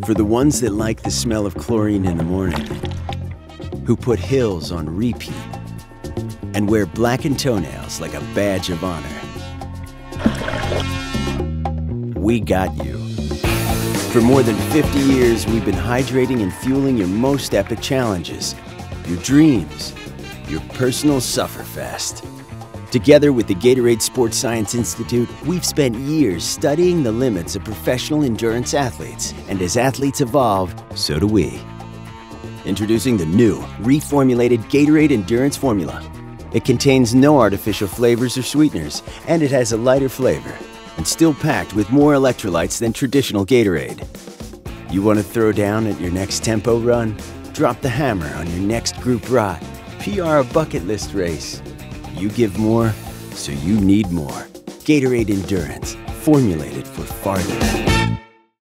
For the ones that like the smell of chlorine in the morning, who put hills on repeat, and wear blackened toenails like a badge of honor. We got you. For more than 50 years, we've been hydrating and fueling your most epic challenges, your dreams, your personal sufferfest. Together with the Gatorade Sports Science Institute, we've spent years studying the limits of professional endurance athletes. And as athletes evolve, so do we. Introducing the new, reformulated Gatorade Endurance Formula. It contains no artificial flavors or sweeteners, and it has a lighter flavor, and still packed with more electrolytes than traditional Gatorade. You want to throw down at your next tempo run? Drop the hammer on your next group ride? PR a bucket list race? You give more, so you need more. Gatorade Endurance, formulated for farther.